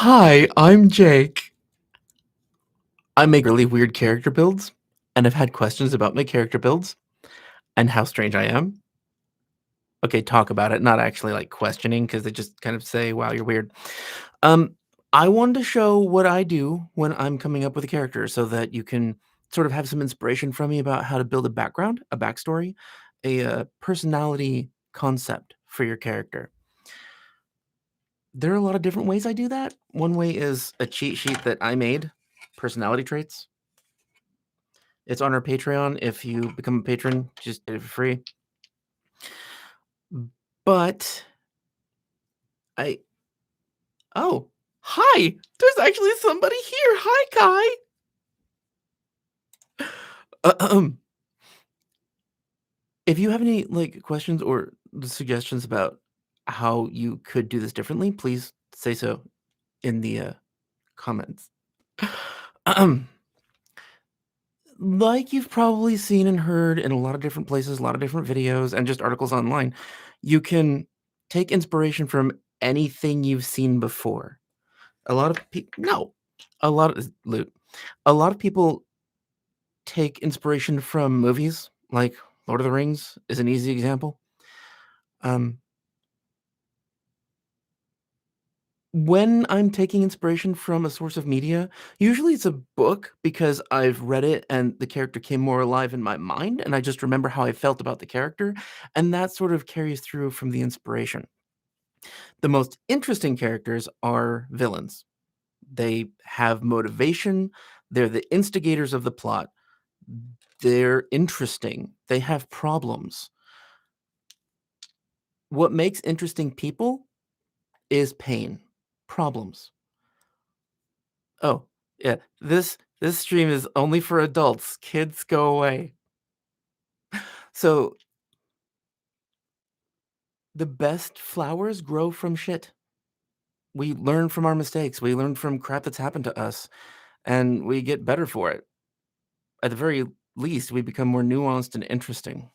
Hi, I'm Jake. I make really weird character builds, and I've had questions about my character builds and how strange I am. Okay, talk about it, not actually like questioning because they just kind of say, "Wow, you're weird." Um, I wanted to show what I do when I'm coming up with a character so that you can sort of have some inspiration from me about how to build a background, a backstory, a personality concept for your character. There are a lot of different ways I do that. One way is a cheat sheet that I made, personality traits. It's on our Patreon. If you become a patron, just get it for free. But I oh, hi! There's actually somebody here. Hi, Kai. If you have any like questions or suggestions about how you could do this differently, please say so in the comments. Um, like you've probably seen and heard in a lot of different places, a lot of different videos, and just articles online, you can take inspiration from anything you've seen before. A lot of people no, a lot of loot. A lot of people take inspiration from movies, like Lord of the Rings is an easy example. Um, when I'm taking inspiration from a source of media, usually it's a book because I've read it and the character came more alive in my mind, and I just remember how I felt about the character, and that sort of carries through from the inspiration. The most interesting characters are villains. They have motivation, they're the instigators of the plot. They're interesting. They have problems. What makes interesting people is pain, problems. Oh, yeah. This stream is only for adults. Kids go away. So the best flowers grow from shit. We learn from our mistakes. We learn from crap that's happened to us, and we get better for it. At the very least, we become more nuanced and interesting.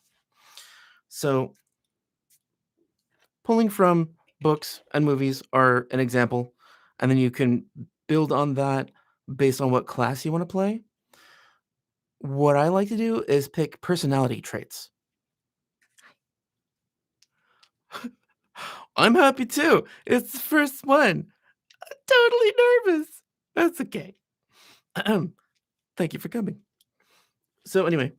So pulling from books and movies are an example, and then you can build on that based on what class you wanna play. What I like to do is pick personality traits. I'm happy too. It's the first one. Totally nervous. That's okay. Thank you for coming. So anyway,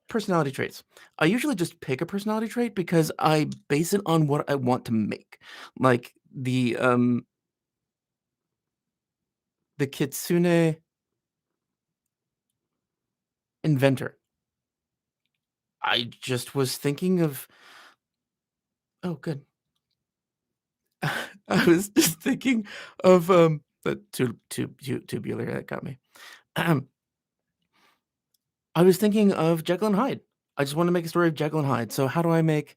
personality traits. I usually just pick a personality trait because I base it on what I want to make. Like the kitsune inventor. I just was thinking of oh, good. I was just thinking of, the tubular, that got me. I was thinking of Jekyll and Hyde. I just wanna make a story of Jekyll and Hyde, so how do I make,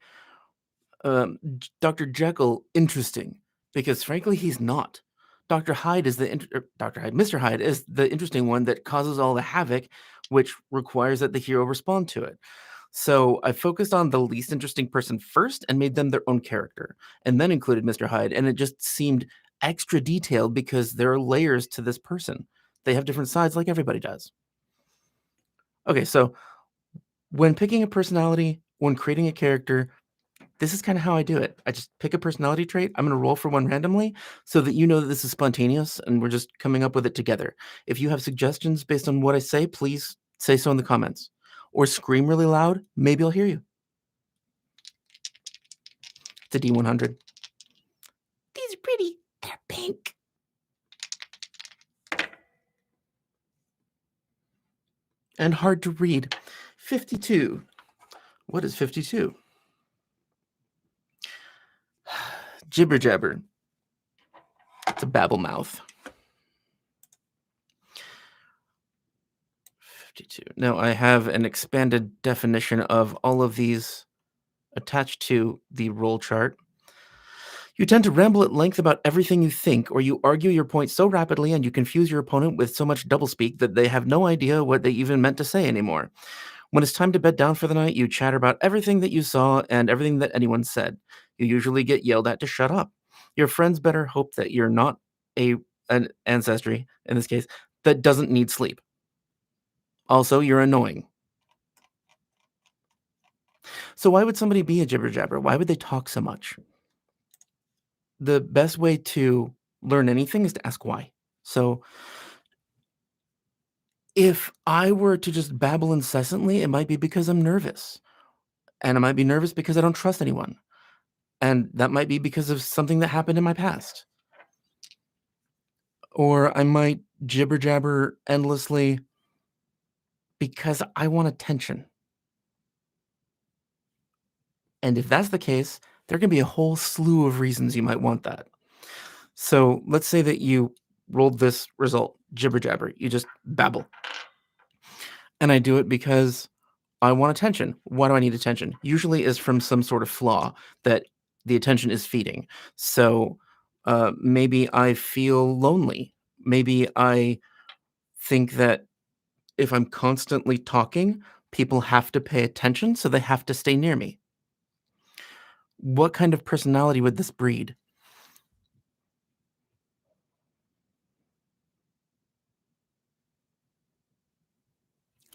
J Dr. Jekyll interesting? Because frankly, he's not. Dr. Hyde is the Dr. Hyde, Mr. Hyde is the interesting one that causes all the havoc, which requires that the hero respond to it. So I focused on the least interesting person first and made them their own character, and then included Mr. Hyde, and it just seemed extra detailed because there are layers to this person. They have different sides like everybody does. Okay, so when picking a personality, when creating a character, this is kinda how I do it. I just pick a personality trait, I'm gonna roll for one randomly so that you know that this is spontaneous and we're just coming up with it together. If you have suggestions based on what I say, please say so in the comments, or scream really loud, maybe I'll hear you. It's a D100. These are pretty. They're pink. And hard to read. 52. What is 52? Jibber jabber. It's a babble mouth. 52. Now I have an expanded definition of all of these attached to the roll chart. You tend to ramble at length about everything you think, or you argue your point so rapidly and you confuse your opponent with so much doublespeak that they have no idea what they even meant to say anymore. When it's time to bed down for the night, you chatter about everything that you saw and everything that anyone said. You usually get yelled at to shut up. Your friends better hope that you're not a an ancestry, in this case, that doesn't need sleep. Also, you're annoying. So why would somebody be a jibber jabber? Why would they talk so much? The best way to learn anything is to ask why. So if I were to just babble incessantly, it might be because I'm nervous. And I might be nervous because I don't trust anyone. And that might be because of something that happened in my past. Or I might jibber jabber endlessly because I want attention. And if that's the case, there can be a whole slew of reasons you might want that. So let's say that you rolled this result, jibber jabber, you just babble. And I do it because I want attention. Why do I need attention? Usually is from some sort of flaw that the attention is feeding. So maybe I feel lonely. Maybe I think that if I'm constantly talking, people have to pay attention, so they have to stay near me. What kind of personality would this breed?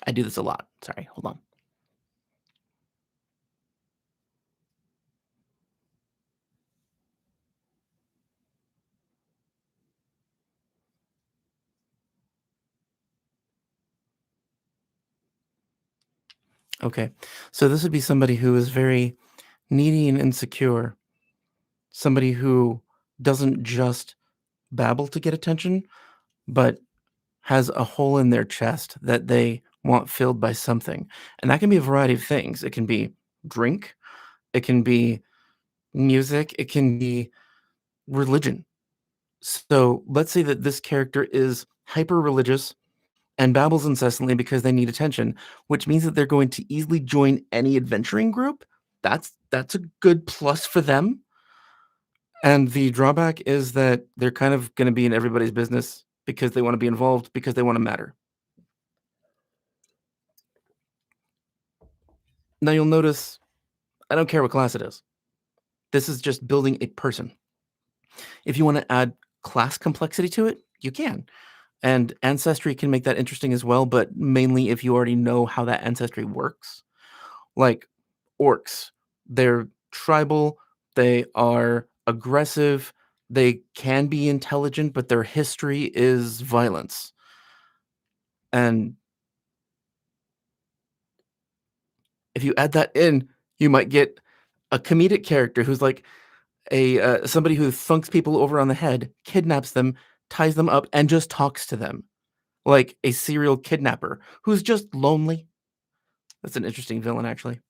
I do this a lot. Sorry, hold on. Okay. So this would be somebody who is very needy and insecure, somebody who doesn't just babble to get attention, but has a hole in their chest that they want filled by something. And that can be a variety of things. It can be drink, it can be music, it can be religion. So let's say that this character is hyper religious and babbles incessantly because they need attention, which means that they're going to easily join any adventuring group. That's a good plus for them. And the drawback is that they're kind of going to be in everybody's business because they want to be involved because they want to matter. Now you'll notice I don't care what class it is. This is just building a person. If you want to add class complexity to it, you can. And ancestry can make that interesting as well, but mainly if you already know how that ancestry works. Like orcs, they're tribal, they are aggressive, they can be intelligent, but their history is violence. And if you add that in, you might get a comedic character who's like a somebody who thunks people over on the head, kidnaps them, ties them up, and just talks to them like a serial kidnapper who's just lonely. That's an interesting villain, actually.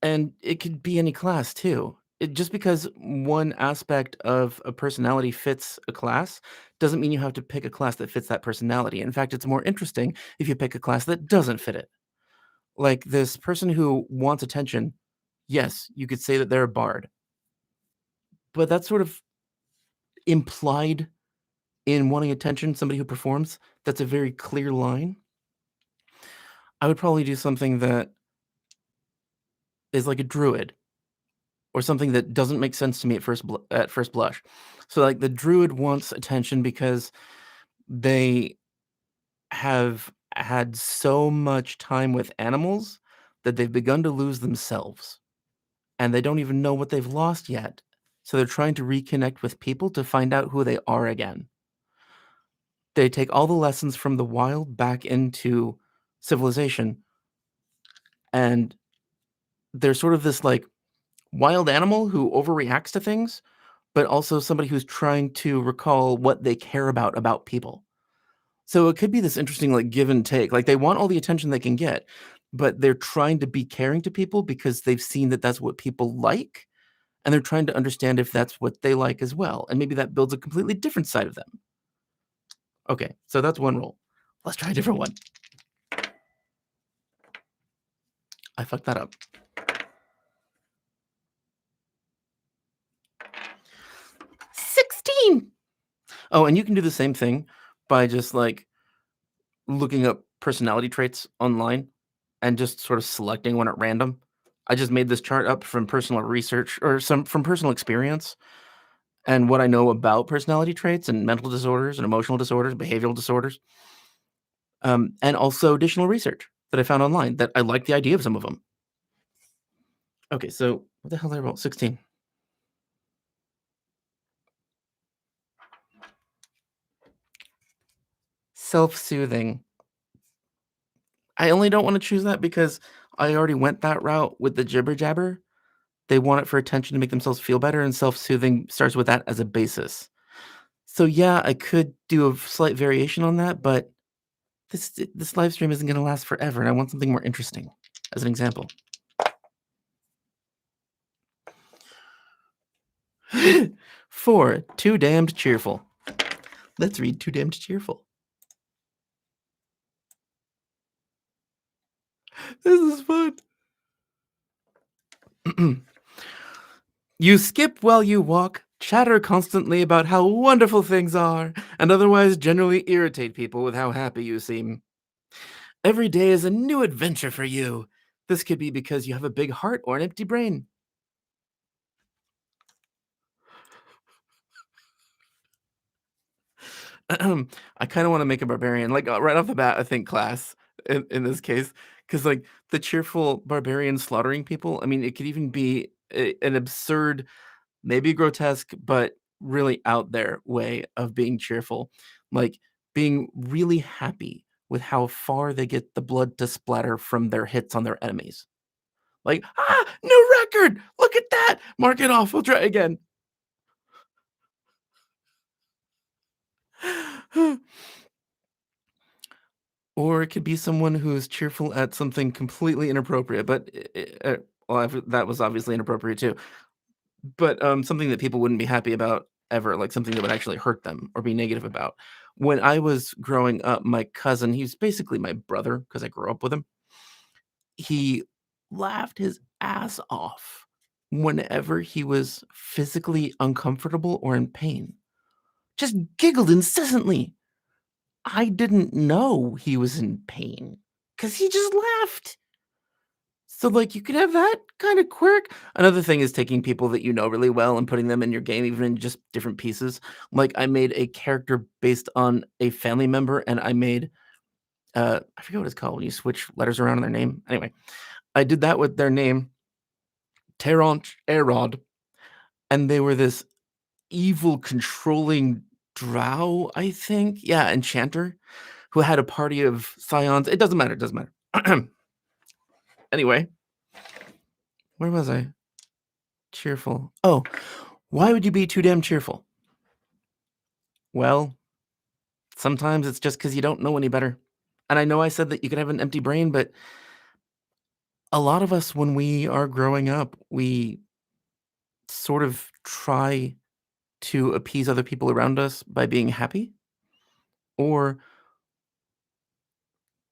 And it could be any class too. Just because one aspect of a personality fits a class doesn't mean you have to pick a class that fits that personality. In fact, it's more interesting if you pick a class that doesn't fit it. Like this person who wants attention, yes, you could say that they're a bard, but that's sort of implied in wanting attention, somebody who performs. That's a very clear line. I would probably do something that is like a druid or something that doesn't make sense to me at first blush. So, like, the druid wants attention because they have had so much time with animals that they've begun to lose themselves, and they don't even know what they've lost yet. So they're trying to reconnect with people to find out who they are again. They take all the lessons from the wild back into civilization, and they're sort of this, like, wild animal who overreacts to things, but also somebody who's trying to recall what they care about people. So it could be this interesting, like, give and take. Like, they want all the attention they can get, but they're trying to be caring to people because they've seen that that's what people like, and they're trying to understand if that's what they like as well, and maybe that builds a completely different side of them. Okay, so that's one role. Let's try a different one. I fucked that up. 16! Oh, and you can do the same thing by just, like, looking up personality traits online and just sort of selecting one at random. I just made this chart up from personal research or some from personal experience, and what I know about personality traits and mental disorders and emotional disorders, behavioral disorders, and also additional research that I found online that I like the idea of some of them. Okay, so what the hell did I roll? 16. Self-soothing. I only don't want to choose that because I already went that route with the jibber jabber. They want it for attention to make themselves feel better, and self-soothing starts with that as a basis. So yeah, I could do a slight variation on that, but this live stream isn't gonna last forever, and I want something more interesting, as an example. 4, too damned cheerful. Let's read Too Damned Cheerful. This is fun. You skip while you walk, chatter constantly about how wonderful things are, and otherwise generally irritate people with how happy you seem. Every day is a new adventure for you. This could be because you have a big heart or an empty brain. I kind of want to make a barbarian, like right off the bat. I think class in this case, because like the cheerful barbarian slaughtering people. I mean, it could even be an absurd, maybe grotesque, but really out there way of being cheerful, like being really happy with how far they get the blood to splatter from their hits on their enemies. Like, new record! Look at that! Mark it off. We'll try again. Or it could be someone who is cheerful at something completely inappropriate, but well, that was obviously inappropriate too. But something that people wouldn't be happy about ever, like something that would actually hurt them or be negative about. When I was growing up, my cousin, he's basically my brother because I grew up with him. He laughed his ass off whenever he was physically uncomfortable or in pain. Just giggled incessantly. I didn't know he was in pain because he just laughed. So, like, you could have that kind of quirk. Another thing is taking people that you know really well and putting them in your game, even in just different pieces. Like, I made a character based on a family member, and I made I forget what it's called when you switch letters around in their name. Anyway, I did that with their name, Terranch Erod, and they were this evil, controlling drow, I think. Yeah, enchanter who had a party of scions. It doesn't matter. It doesn't matter. Anyway, where was I? Cheerful. Oh, why would you be too damn cheerful? Well, sometimes it's just because you don't know any better. And I know I said that you could have an empty brain, but a lot of us, when we are growing up, we sort of try to appease other people around us by being happy, or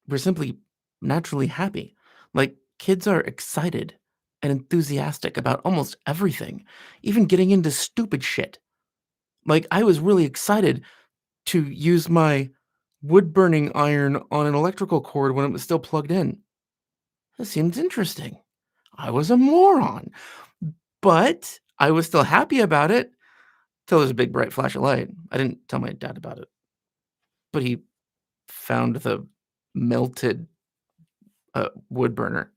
we're simply naturally happy. Like, kids are excited and enthusiastic about almost everything, even getting into stupid shit. Like, I was really excited to use my wood burning iron on an electrical cord when it was still plugged in. That seems interesting. I was a moron, but I was still happy about it till there was a big bright flash of light. I didn't tell my dad about it, but he found the melted wood burner.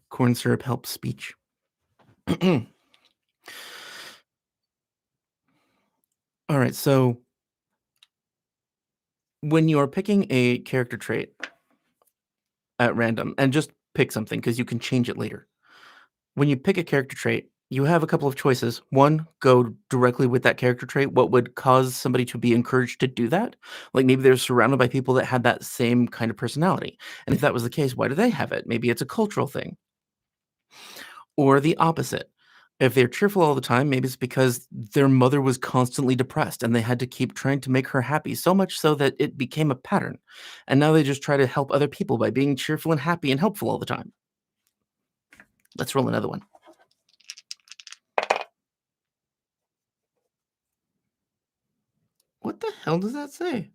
Corn syrup helps speech. All right, so when you are picking a character trait at random, and just pick something because you can change it later. When you pick a character trait, you have a couple of choices. One, go directly with that character trait. What would cause somebody to be encouraged to do that? Like maybe they're surrounded by people that had that same kind of personality. And if that was the case, why do they have it? Maybe it's a cultural thing. Or the opposite. If they're cheerful all the time, maybe it's because their mother was constantly depressed and they had to keep trying to make her happy, so much so that it became a pattern. And now they just try to help other people by being cheerful and happy and helpful all the time. Let's roll another one. What the hell does that say?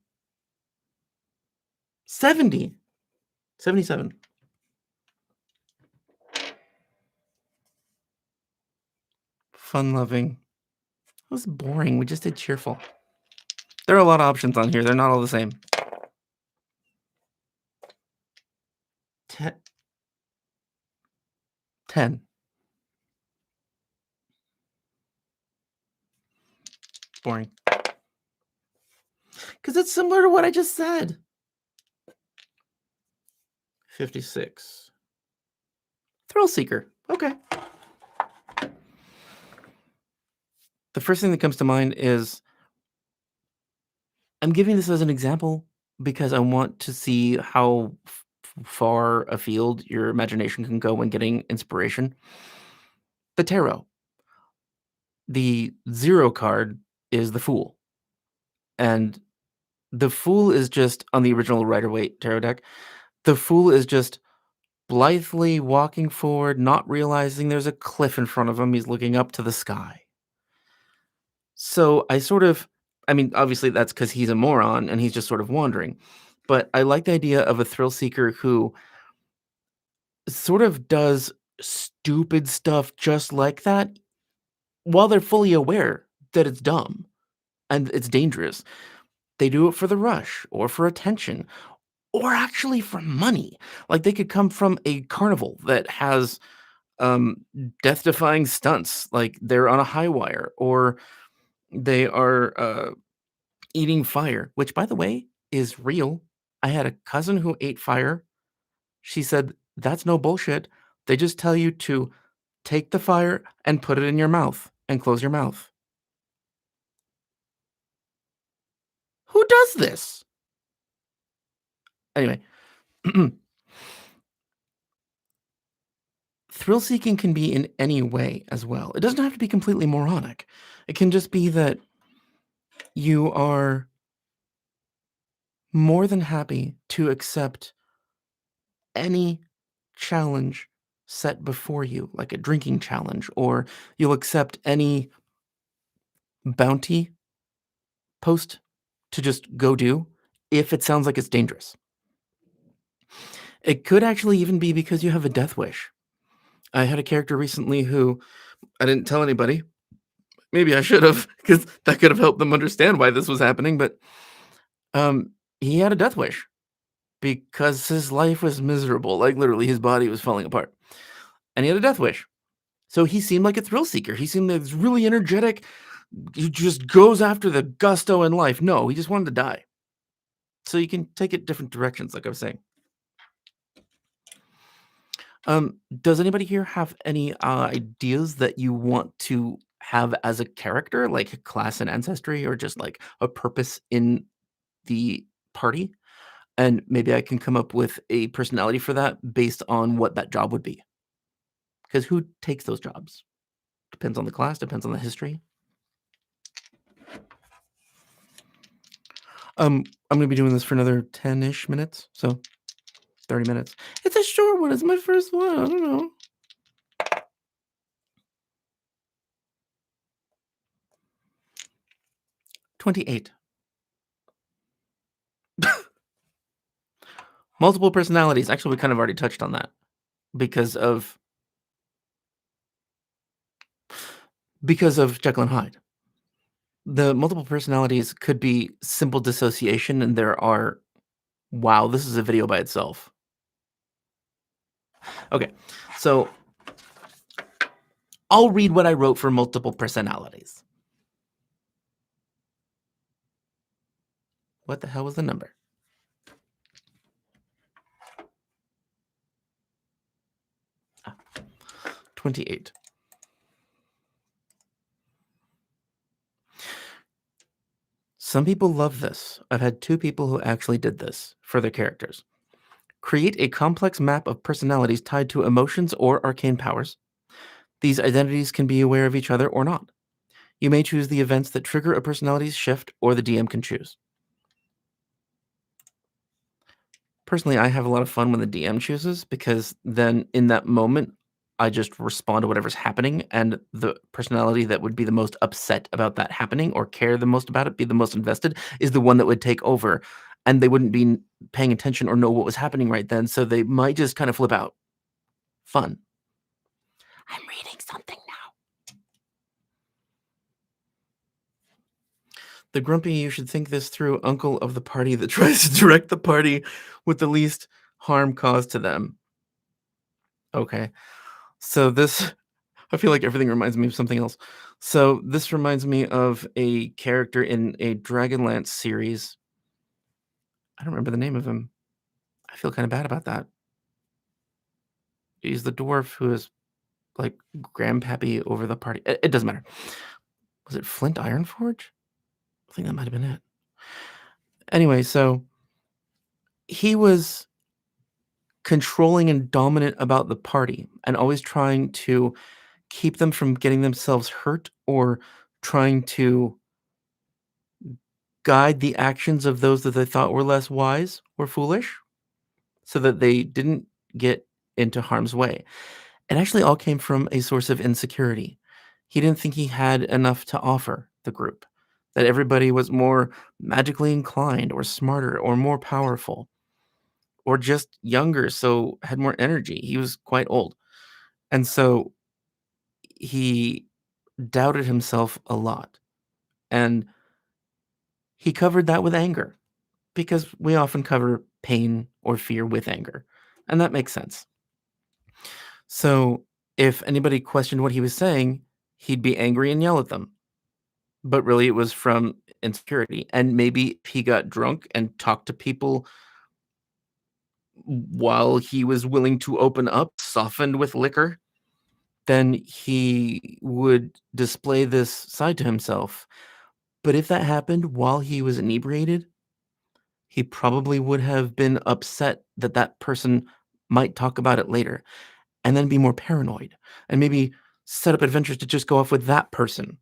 70. 77. Fun-loving. That was boring. We just did cheerful. There are a lot of options on here. They're not all the same. 10. 10. Boring. Because it's similar to what I just said. 56. Thrill Seeker. Okay. The first thing that comes to mind is I'm giving this as an example because I want to see how far afield your imagination can go when getting inspiration. The tarot. The 0 card is the Fool. And the Fool is just on the original Rider-Waite tarot deck. The Fool is just blithely walking forward, not realizing there's a cliff in front of him. He's looking up to the sky. So I mean, obviously that's because he's a moron and he's just sort of wandering. But I like the idea of a thrill seeker who sort of does stupid stuff just like that while they're fully aware that it's dumb and it's dangerous. They do it for the rush or for attention or actually for money. Like they could come from a carnival that has death-defying stunts, like they're on a high wire or they are eating fire, which by the way is real. I had a cousin who ate fire. She said that's no bullshit. They just tell you to take the fire and put it in your mouth and close your mouth. Who does this? Anyway, thrill seeking can be in any way as well. It doesn't have to be completely moronic. It can just be that you are more than happy to accept any challenge set before you, like a drinking challenge, or you'll accept any bounty post to just go do if it sounds like it's dangerous. It could actually even be because you have a death wish. I had a character recently who I didn't tell anybody. Maybe I should have, because that could have helped them understand why this was happening. But he had a death wish because his life was miserable. Like literally, his body was falling apart, and he had a death wish. So he seemed like a thrill seeker. He seemed like really energetic. He just goes after the gusto in life. No, he just wanted to die. So you can take it different directions, like I was saying. Does anybody here have any ideas that you want to have as a character, like a class and ancestry, or just like a purpose in the party? And maybe I can come up with a personality for that based on what that job would be. Because who takes those jobs? Depends on the class, depends on the history. I'm gonna be doing this for another 10-ish minutes, so 30 minutes. It's a short one. It's my first one. I don't know. "28. Multiple personalities. Actually, we kind of already touched on that because of Jekyll and Hyde. The multiple personalities could be simple dissociation, and there are wow, this is a video by itself. Okay, so I'll read what I wrote for multiple personalities. What the hell was the number? 28. Some people love this. I've had 2 people who actually did this for their characters. Create a complex map of personalities tied to emotions or arcane powers. These identities can be aware of each other or not. You may choose the events that trigger a personality's shift, or the DM can choose. Personally, I have a lot of fun when the DM chooses, because then in that moment, I just respond to whatever's happening, and the personality that would be the most upset about that happening or care the most about it, be the most invested, is the one that would take over. and they wouldn't be paying attention or know what was happening right then, so they might just kind of flip out. Fun. I'm reading something now. The grumpy, you should think this through, uncle of the party that tries to direct the party with the least harm caused to them. Okay. So this I feel like everything reminds me of something else. So this reminds me of a character in a Dragonlance series. I don't remember the name of him. I feel kind of bad about that. He's the dwarf who is like grandpappy over the party. It doesn't matter. Was it Flint Ironforge? I think that might have been it. Anyway, so he was controlling and dominant about the party and always trying to keep them from getting themselves hurt or trying to guide the actions of those that they thought were less wise or foolish so that they didn't get into harm's way. It actually all came from a source of insecurity. He didn't think he had enough to offer the group, that everybody was more magically inclined or smarter or more powerful or just younger, so had more energy. He was quite old. And so he doubted himself a lot. And he covered that with anger because we often cover pain or fear with anger. And that makes sense. So if anybody questioned what he was saying, he'd be angry and yell at them. But really, it was from insecurity. And maybe if he got drunk and talked to people while he was willing to open up, softened with liquor, then he would display this side to himself. But if that happened while he was inebriated, he probably would have been upset that that person might talk about it later and then be more paranoid and maybe set up adventures to just go off with that person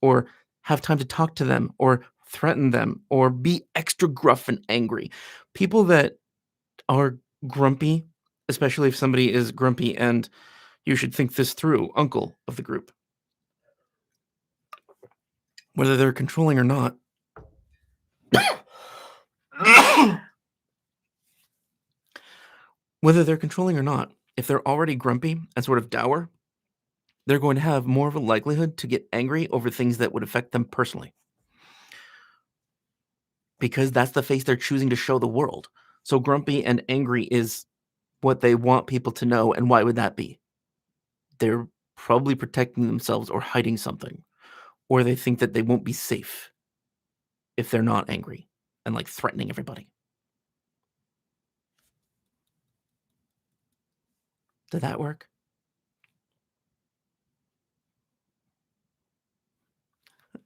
or have time to talk to them or threaten them or be extra gruff and angry. People that are grumpy, especially if somebody is grumpy, and you should think this through, uncle of the group, whether they're controlling or not. Whether they're controlling or not, if they're already grumpy and sort of dour, they're going to have more of a likelihood to get angry over things that would affect them personally. Because that's the face they're choosing to show the world. So grumpy and angry is what they want people to know, and why would that be? They're probably protecting themselves or hiding something, or they think that they won't be safe if they're not angry and, like, threatening everybody. Did that work?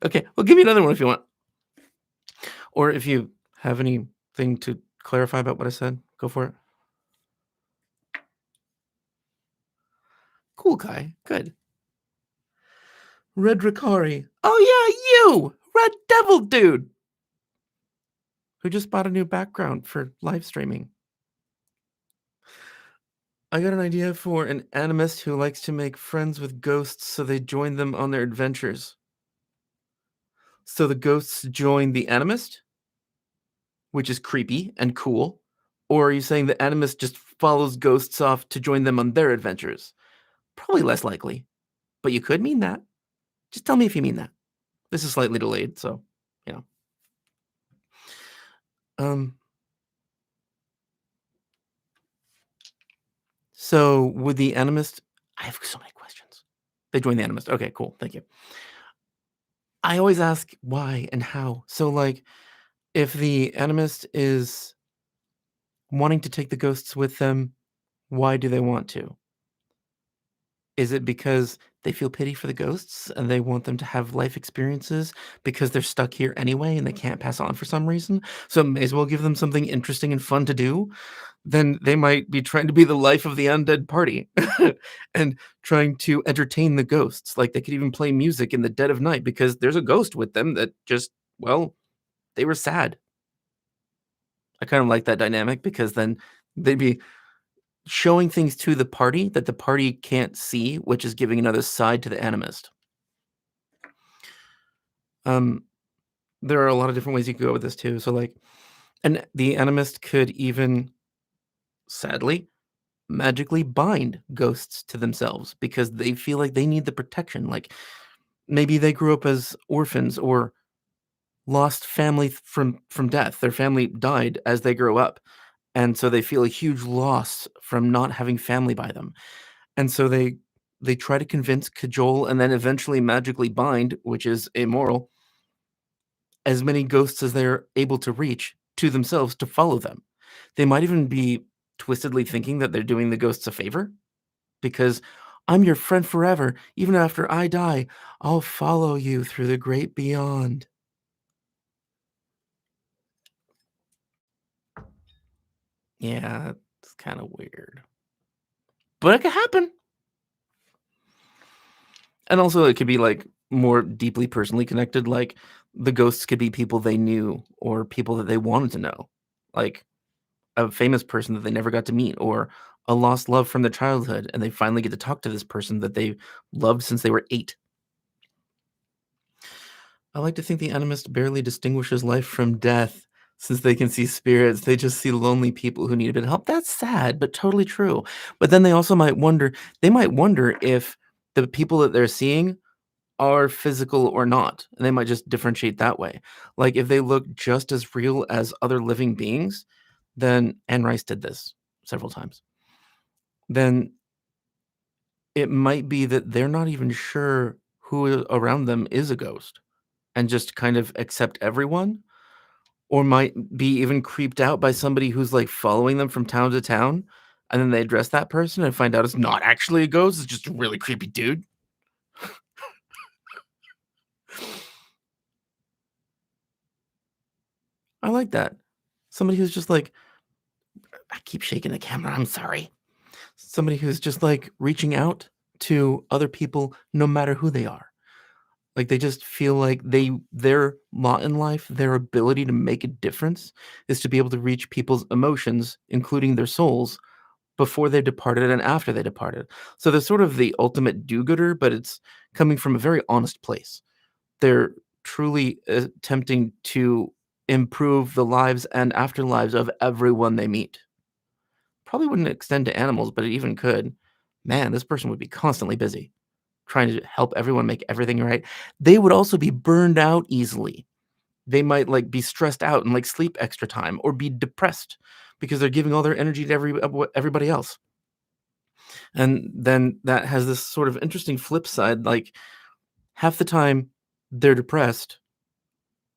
Okay, well, give me another one if you want. Or if you have anything to clarify about what I said, go for it. Cool guy, good. Red Ricari. Oh yeah, you! Red Devil dude! Who just bought a new background for live streaming. I got an idea for an animist who likes to make friends with ghosts so they join them on their adventures. So the ghosts join the animist, which is creepy and cool. Or are you saying the animist just follows ghosts off to join them on their adventures? Probably less likely, but you could mean that. Just tell me if you mean that. This is slightly delayed, so, you know. So would the animist I have so many questions. They join the animist. Okay, cool. Thank you. I always ask why and how. So, like, if the animist is wanting to take the ghosts with them, why do they want to? Is it because they feel pity for the ghosts and they want them to have life experiences because they're stuck here anyway and they can't pass on for some reason? So may as well give them something interesting and fun to do? Then they might be trying to be the life of the undead party and trying to entertain the ghosts. Like they could even play music in the dead of night because there's a ghost with them that just, well, they were sad. I kind of like that dynamic because then they'd be showing things to the party that the party can't see, which is giving another side to the animist. There are a lot of different ways you could go with this too. So, like, And the animist could even, sadly, magically bind ghosts to themselves because they feel like they need the protection. Like maybe they grew up as orphans or lost family from death. Their family died as they grow up, and so they feel a huge loss from not having family by them. And so they try to convince, cajole, and then eventually magically bind, which is immoral, as many ghosts as they're able to reach to themselves to follow them. They might even be twistedly thinking that they're doing the ghosts a favor because I'm your friend forever. Even after I die, I'll follow you through the great beyond. Yeah, it's kind of weird. But it could happen. And also it could be like more deeply personally connected. Like the ghosts could be people they knew or people that they wanted to know. Like a famous person that they never got to meet or a lost love from their childhood and they finally get to talk to this person that they loved since they were 8. I like to think the animist barely distinguishes life from death. Since they can see spirits, they just see lonely people who need a bit of help. That's sad, but totally true. But then they might wonder if the people that they're seeing are physical or not, and they might just differentiate that way. Like if they look just as real as other living beings, then Anne Rice did this several times. Then it might be that they're not even sure who around them is a ghost and just kind of accept everyone, or might be even creeped out by somebody who's like following them from town to town. And then they address that person and find out it's not actually a ghost, it's just a really creepy dude. I like that. Somebody who's just like, I keep shaking the camera, I'm sorry. Somebody who's just like reaching out to other people no matter who they are. Like they just feel like their lot in life, their ability to make a difference is to be able to reach people's emotions, including their souls, before they departed and after they departed. So they're sort of the ultimate do-gooder, but it's coming from a very honest place. They're truly attempting to improve the lives and afterlives of everyone they meet. Probably wouldn't extend to animals, but it even could. Man, this person would be constantly busy trying to help everyone make everything right. They would also be burned out easily. They might like be stressed out and like sleep extra time or be depressed because they're giving all their energy to everybody else. And then that has this sort of interesting flip side. Like half the time they're depressed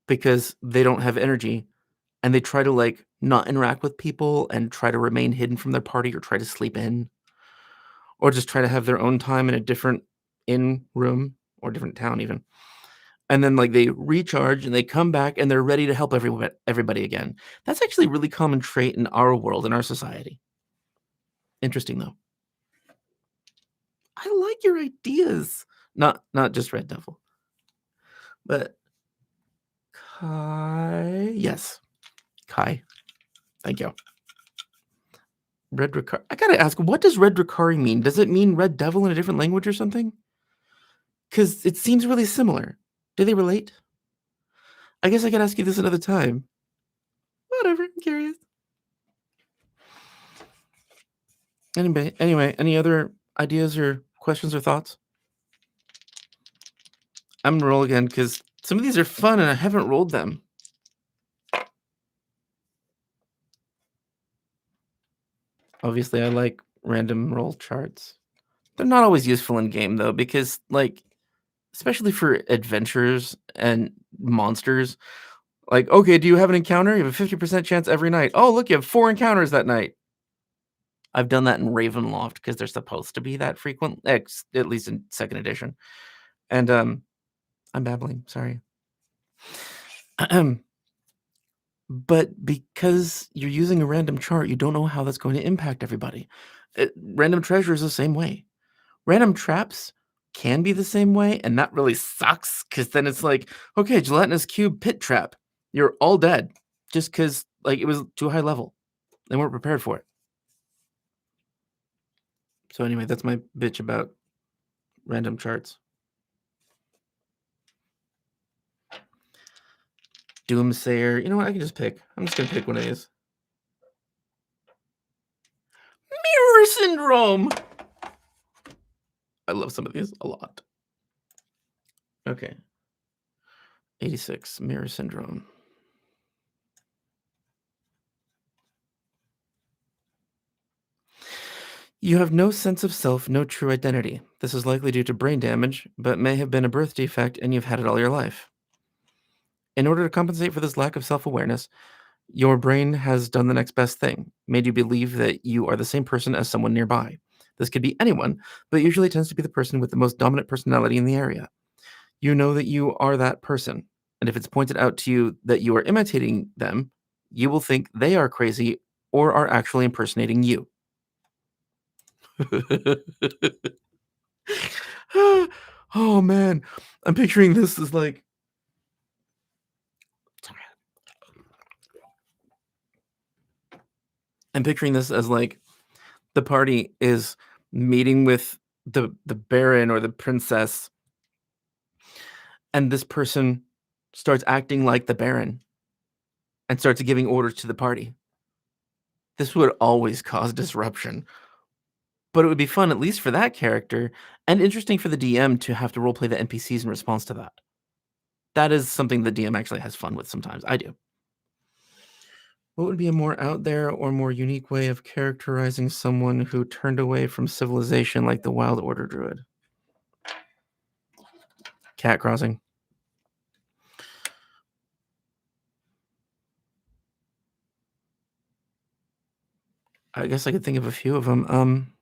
because they don't have energy and they try to like not interact with people and try to remain hidden from their party or try to sleep in or just try to have their own time in a different in room or different town even. And then, like, they recharge and they come back and they're ready to help everybody again. That's actually a really common trait in our world, in our society. Interesting, though. I like your ideas. Not just Red Devil, but Kai. Yes, Kai. Thank you. Red Ricari. I gotta ask, what does Red Ricari mean? Does it mean Red Devil in a different language or something? Because it seems really similar. Do they relate? I guess I could ask you this another time. Whatever, I'm curious. Anyway, any other ideas or questions or thoughts? I'm gonna roll again because some of these are fun and I haven't rolled them. Obviously, I like random roll charts. They're not always useful in game though, because like, especially for adventures and monsters, like, okay, do you have an encounter? You have a 50% chance every night. Oh, look, you have 4 encounters that night. I've done that in Ravenloft because they're supposed to be that frequent, at least in second edition. And I'm babbling, sorry. But because you're using a random chart, you don't know how that's going to impact everybody. Random treasure is the same way. Random traps can be the same way, and that really sucks because then it's like, okay, gelatinous cube pit trap. You're all dead just because like it was too high level. They weren't prepared for it. So anyway, that's my bitch about random charts. Doomsayer. You know what? I can just pick. I'm just gonna pick one of these. Mirror Syndrome! I love some of these a lot. Okay. 86, Mirror Syndrome. You have no sense of self, no true identity. This is likely due to brain damage, but may have been a birth defect and you've had it all your life. In order to compensate for this lack of self-awareness, your brain has done the next best thing, made you believe that you are the same person as someone nearby. This could be anyone, but usually tends to be the person with the most dominant personality in the area. You know that you are that person, and if it's pointed out to you that you are imitating them, you will think they are crazy or are actually impersonating you. Oh man, I'm picturing this as like I'm picturing this as like the party is meeting with the baron or the princess, and this person starts acting like the baron and starts giving orders to the party. This would always cause disruption, but it would be fun, at least for that character, and interesting for the DM to have to roleplay the NPCs in response to that. That is something the DM actually has fun with sometimes. I do. What would be a more out there or more unique way of characterizing someone who turned away from civilization like the Wild Order Druid? Cat crossing. I guess I could think of a few of them.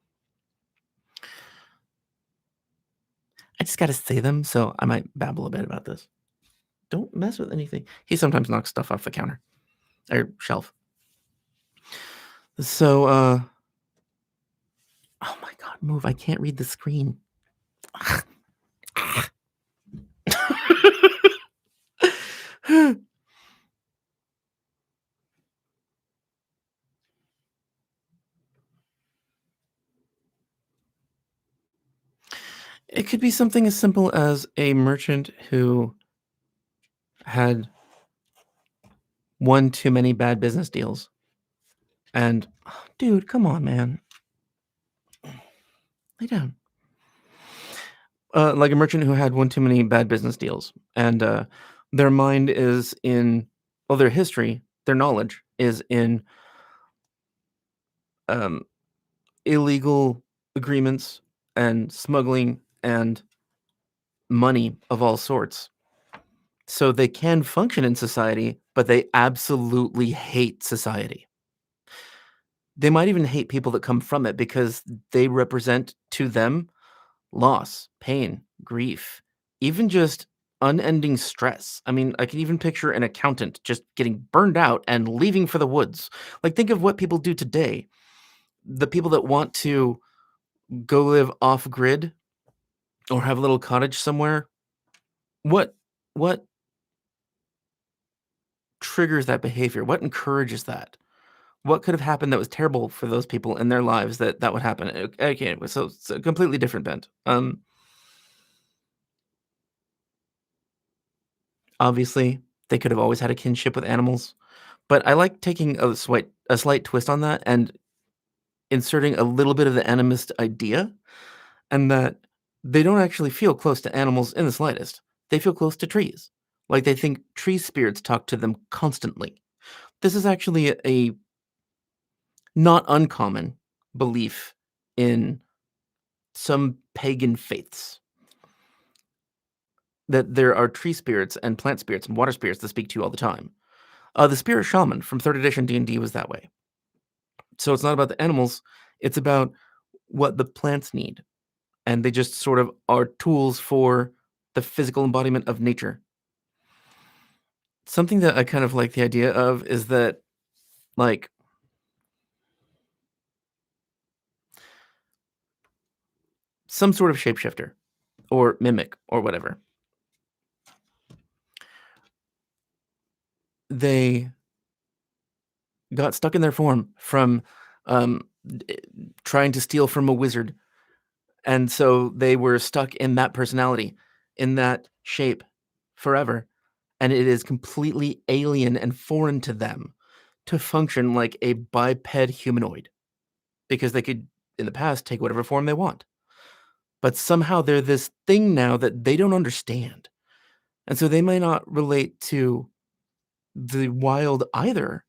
I just gotta say them, so I might babble a bit about this. Don't mess with anything. He sometimes knocks stuff off the counter or shelf. So, oh my god, move! I can't read the screen. It could be something as simple as a merchant who had one too many bad business deals. And, dude, come on, man. Lay down. Like a merchant who had one too many bad business deals. And their mind is in, well, their history, their knowledge is in um, illegal agreements and smuggling and money of all sorts. So they can function in society, but they absolutely hate society. They might even hate people that come from it because they represent to them loss, pain, grief, even just unending stress. I mean, I can even picture an accountant just getting burned out and leaving for the woods. Like, think of what people do today. The people that want to go live off grid or have a little cottage somewhere. What what triggers that behavior? What encourages that? What could have happened that was terrible for those people in their lives that would happen? Okay, so it's a completely different bent. Obviously, they could have always had a kinship with animals, but I like taking a slight twist on that and inserting a little bit of the animist idea, and that they don't actually feel close to animals in the slightest. They feel close to trees. Like, they think tree spirits talk to them constantly. This is actually a not uncommon belief in some pagan faiths, that there are tree spirits and plant spirits and water spirits that speak to you all the time. The Spirit Shaman from 3rd edition D&D was that way. So it's not about the animals, it's about what the plants need, and they just sort of are tools for the physical embodiment of nature. Something that I kind of like the idea of is that, like, some sort of shapeshifter or mimic or whatever. They got stuck in their form from trying to steal from a wizard. And so they were stuck in that personality, in that shape forever. and it is completely alien and foreign to them to function like a biped humanoid because they could, in the past, take whatever form they want. But somehow they're this thing now that they don't understand. And so they may not relate to the wild either,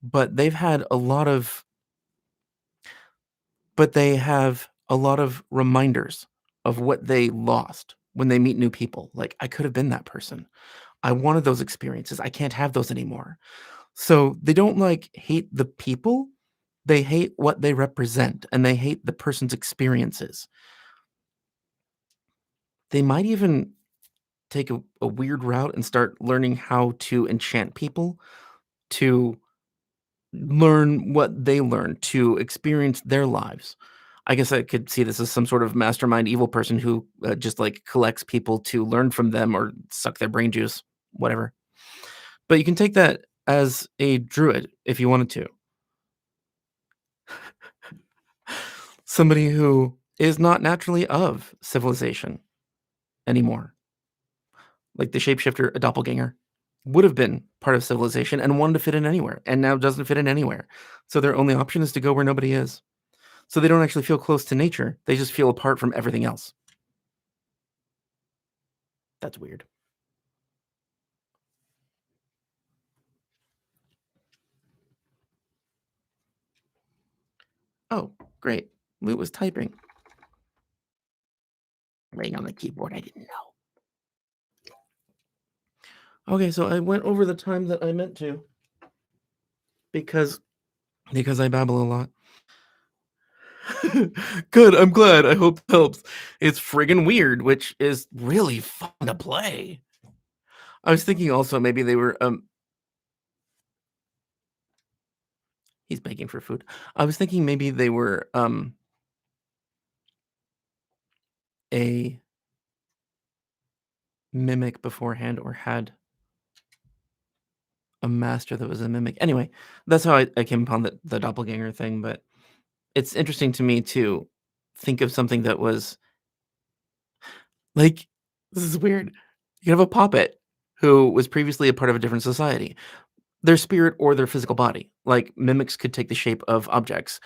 but they have a lot of reminders of what they lost when they meet new people. Like, I could have been that person. I wanted those experiences. I can't have those anymore. So they don't like hate the people. They hate what they represent and they hate the person's experiences. They might even take a weird route and start learning how to enchant people to learn what they learn, to experience their lives. I guess I could see this as some sort of mastermind evil person who just like collects people to learn from them or suck their brain juice, whatever. But you can take that as a druid if you wanted to. Somebody who is not naturally of civilization anymore. Like the shapeshifter, a doppelganger, would have been part of civilization and wanted to fit in anywhere, and now doesn't fit in anywhere. So their only option is to go where nobody is. So they don't actually feel close to nature. They just feel apart from everything else. That's weird. Oh, great. Lou was typing. Laying on the keyboard. I didn't know. Okay, so I went over the time that I meant to because I babble a lot. Good, I'm glad. I hope it helps. It's friggin' weird, which is really fun to play. I was thinking also maybe they were he's begging for food. I was thinking maybe they were a mimic beforehand or had a master that was a mimic. Anyway, that's how I came upon the doppelganger thing, but it's interesting to me to think of something that was like this is weird. You have a puppet who was previously a part of a different society. Their spirit or their physical body. Like mimics could take the shape of objects.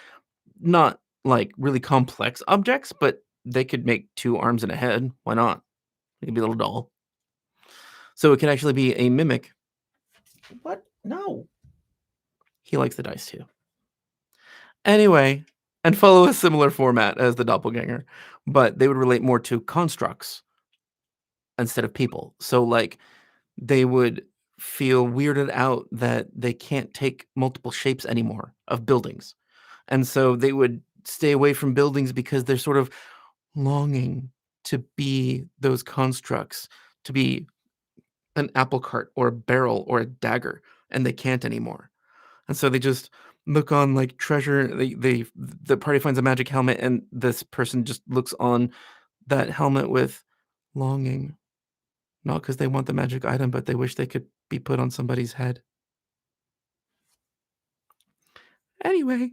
Not like really complex objects, but they could make 2 arms and a head. Why not? It could be a little doll. So it can actually be a mimic. What? No. He likes the dice too. Anyway, and follow a similar format as the doppelganger, but they would relate more to constructs instead of people. So, like, they would feel weirded out that they can't take multiple shapes anymore of buildings. And so they would stay away from buildings because they're sort of longing to be those constructs, to be an apple cart or a barrel or a dagger, and they can't anymore. And so they just look on like treasure. The party finds a magic helmet, and this person just looks on that helmet with longing, not because they want the magic item, but they wish they could be put on somebody's head. Anyway,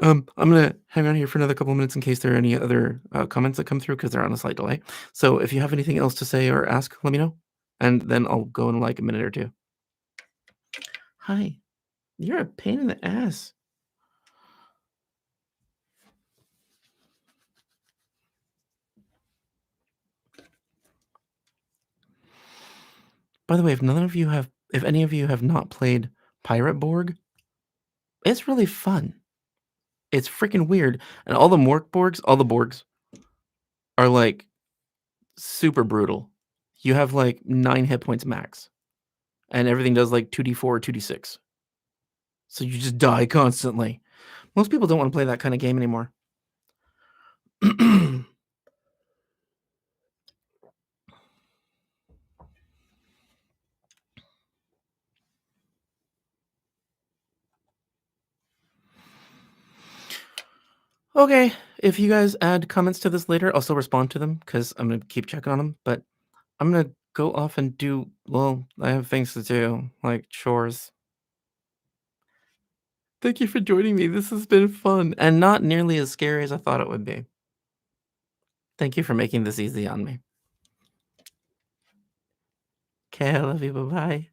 I'm gonna hang on here for another couple of minutes in case there are any other comments that come through because they're on a slight delay. So if you have anything else to say or ask, let me know, and then I'll go in like a minute or two. Hi, you're a pain in the ass. By the way, if any of you have not played Pirate Borg, it's really fun. It's freaking weird, and all the all the Borgs are like super brutal. You have like 9 hit points max, and everything does like 2d4 or 2d6. So you just die constantly. Most people don't want to play that kind of game anymore. Okay, if you guys add comments to this later, I'll still respond to them because I'm gonna keep checking on them. But I'm gonna go off and do. Well, I have things to do, like chores. Thank you for joining me. This has been fun and not nearly as scary as I thought it would be. Thank you for making this easy on me. Okay, I love you. Bye bye.